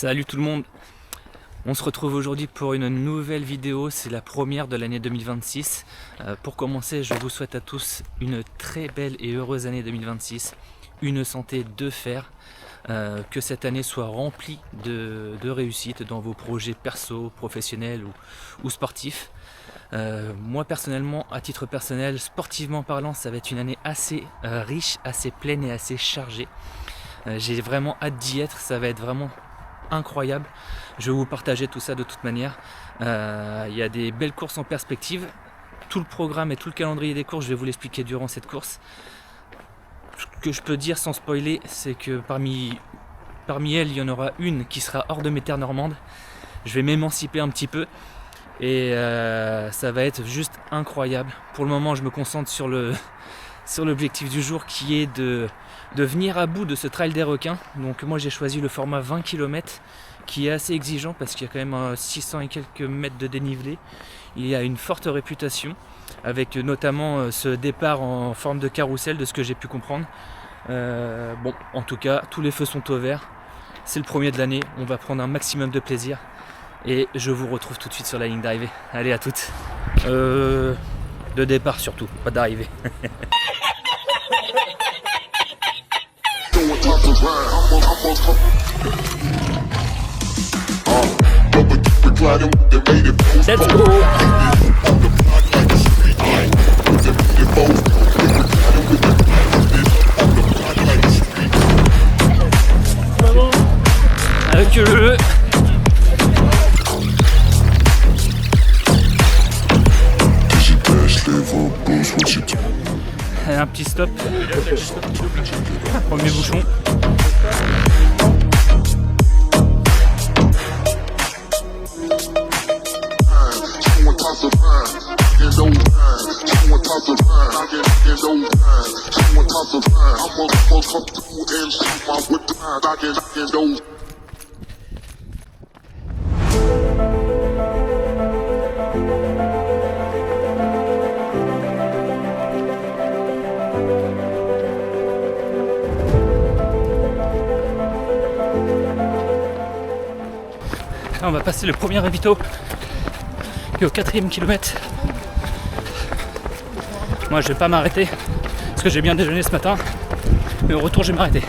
Salut tout le monde, on se retrouve aujourd'hui pour une nouvelle vidéo, c'est la première de l'année 2026. Pour commencer, je vous souhaite à tous une très belle et heureuse année 2026, une santé de fer, que cette année soit remplie de réussite dans vos projets perso, professionnels ou sportifs. Moi personnellement, à titre personnel, sportivement parlant, ça va être une année assez riche, assez pleine et assez chargée. J'ai vraiment hâte d'y être, ça va être vraiment incroyable. Je vais vous partager tout ça de toute manière. Il y a des belles courses en perspective. Tout le programme et tout le calendrier des courses, je vais vous l'expliquer durant cette course. Ce que je peux dire sans spoiler, c'est que parmi elles, il y en aura une qui sera hors de mes terres normandes. Je vais m'émanciper un petit peu et ça va être juste incroyable. Pour le moment, je me concentre sur l'objectif du jour qui est de venir à bout de ce trail des requins. Donc moi j'ai choisi le format 20 km qui est assez exigeant parce qu'il y a quand même 600 et quelques mètres de dénivelé. Il y a une forte réputation avec notamment ce départ en forme de carrousel de ce que j'ai pu comprendre. Bon, en tout cas tous les feux sont au vert, c'est le premier de l'année, on va prendre un maximum de plaisir et je vous retrouve tout de suite sur la ligne d'arrivée. Allez, à toutes. De départ surtout, pas d'arrivée. Let's go. Avec le un petit stop. Premier bouchon. Là, on va passer le premier ravito et au 4e kilomètre. Moi je vais pas m'arrêter parce que j'ai bien déjeuné ce matin, mais au retour je vais m'arrêter.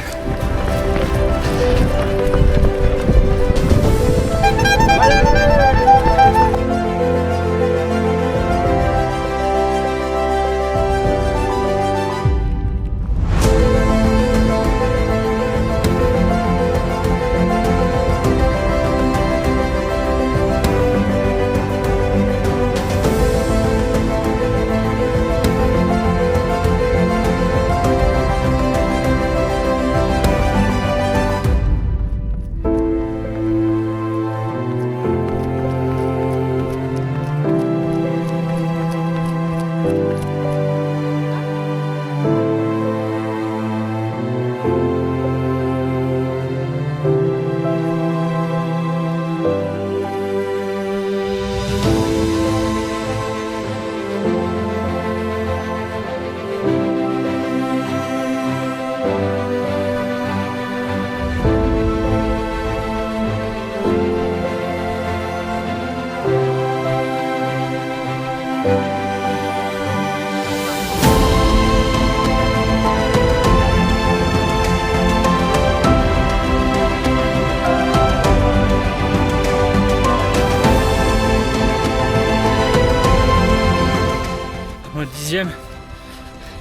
Le 10e,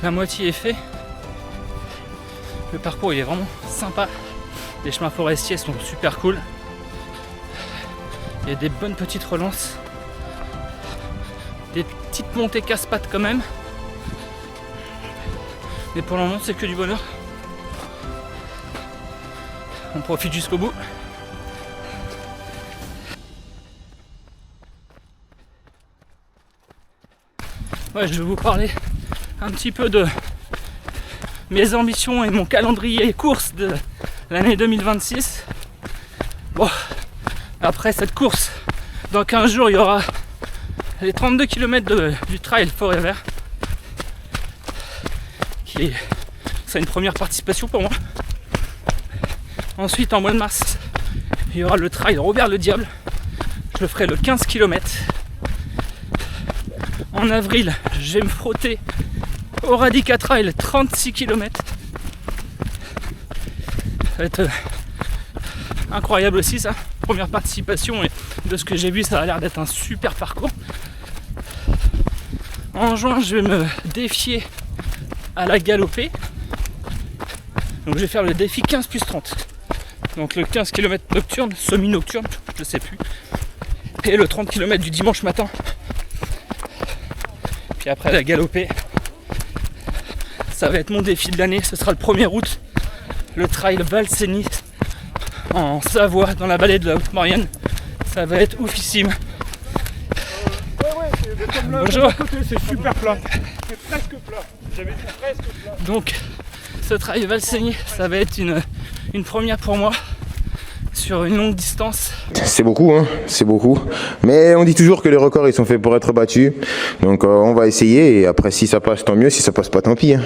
la moitié est fait. Le parcours il est vraiment sympa. Les chemins forestiers sont super cool. Il y a des bonnes petites relances. Des petites montées casse-pattes quand même. Mais pour le moment c'est que du bonheur. On profite jusqu'au bout. Ouais, je vais vous parler un petit peu de mes ambitions et mon calendrier course de l'année 2026. Bon, après cette course, dans 15 jours, il y aura les 32 km du trail Forever, qui c'est une première participation pour moi. Ensuite, en mois de mars, il y aura le trail Robert le Diable. Je le ferai le 15 km. En avril, je vais me frotter au Radica Trail 36 km. Ça va être incroyable aussi ça. Première participation et de ce que j'ai vu, ça a l'air d'être un super parcours. En juin, je vais me défier à la galopée. Donc je vais faire le défi 15 plus 30. Donc le 15 km nocturne, semi-nocturne, je sais plus. Et le 30 km du dimanche matin. Puis après la galopée, ça va être mon défi de l'année. Ce sera le 1er août. Le trail Valseny en Savoie, dans la vallée de la Haute-Maurienne. Ça va être oufissime. Bonjour. C'est super plat. C'est presque plat. J'avais dit presque plat. Donc ce trail Valseny, ça va être une première pour moi sur une longue distance. C'est beaucoup, hein, c'est beaucoup. Mais on dit toujours que les records, ils sont faits pour être battus. Donc on va essayer et après si ça passe, tant mieux. Si ça passe pas, tant pis. Hein.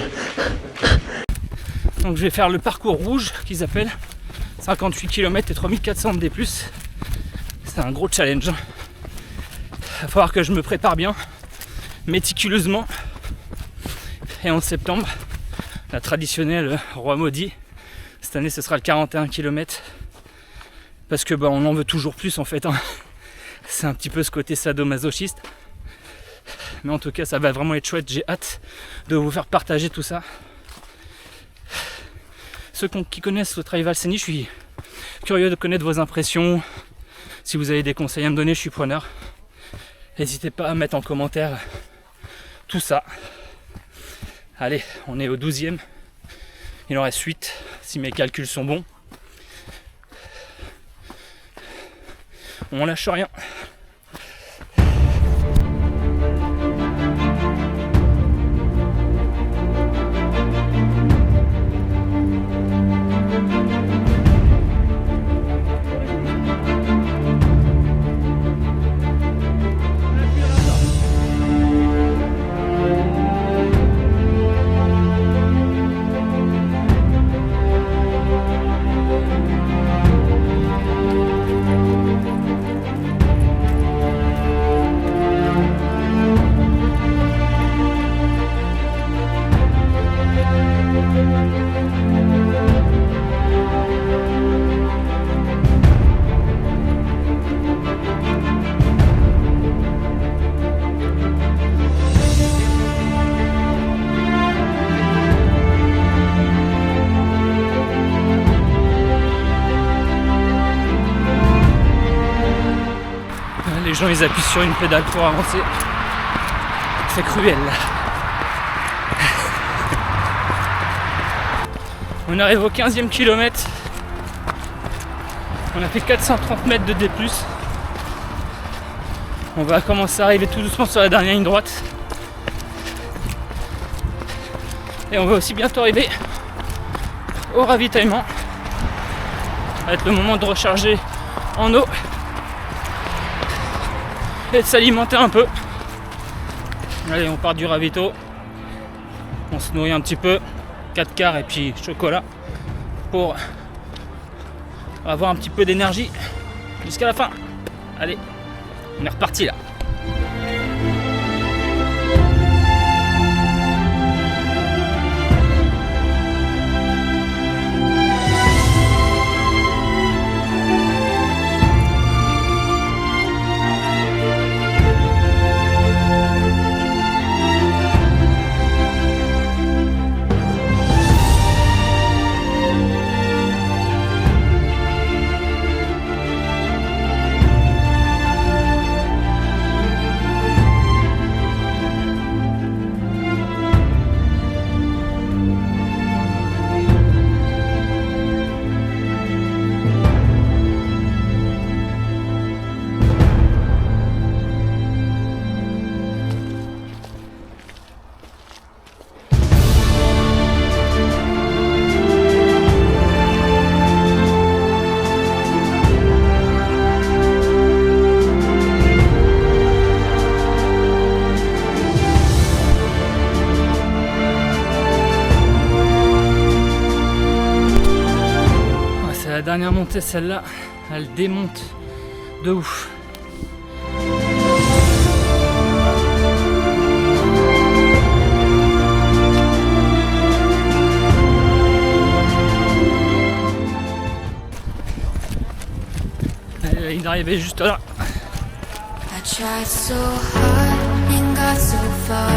Donc je vais faire le parcours rouge qu'ils appellent. 58 km et 3400 D+. C'est un gros challenge. Il va falloir que je me prépare bien, méticuleusement. Et en septembre, la traditionnelle Roi Maudit. Cette année, ce sera le 41 km. Parce que on en veut toujours plus en fait. Hein. C'est un petit peu ce côté sadomasochiste. Mais en tout cas, ça va vraiment être chouette. J'ai hâte de vous faire partager tout ça. Ceux qui connaissent le trail Valseny, je suis curieux de connaître vos impressions. Si vous avez des conseils à me donner, je suis preneur. N'hésitez pas à mettre en commentaire tout ça. Allez, on est au 12e. Il en reste 8, si mes calculs sont bons. On lâche rien. Les gens ils appuient sur une pédale pour avancer. C'est cruel. On arrive au 15e kilomètre. On a fait 430 mètres de D+. On va commencer à arriver tout doucement sur la dernière ligne droite. Et on va aussi bientôt arriver au ravitaillement. Ça va être le moment de recharger en eau. Et de s'alimenter un peu. Allez, on part du ravito. On se nourrit un petit peu. 4 quarts et puis chocolat pour avoir un petit peu d'énergie jusqu'à la fin. Allez, on est reparti là. Dernière montée, celle-là. Elle démonte de ouf. Il arrivait juste là. I tried so hard and got so far.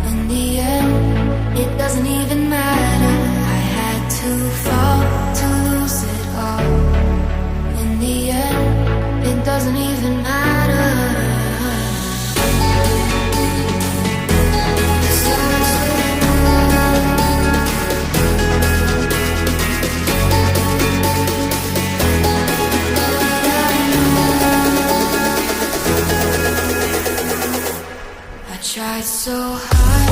In the end, it doesn't even matter. I had to fall to lose it all. In the end, it doesn't even matter. I tried so hard.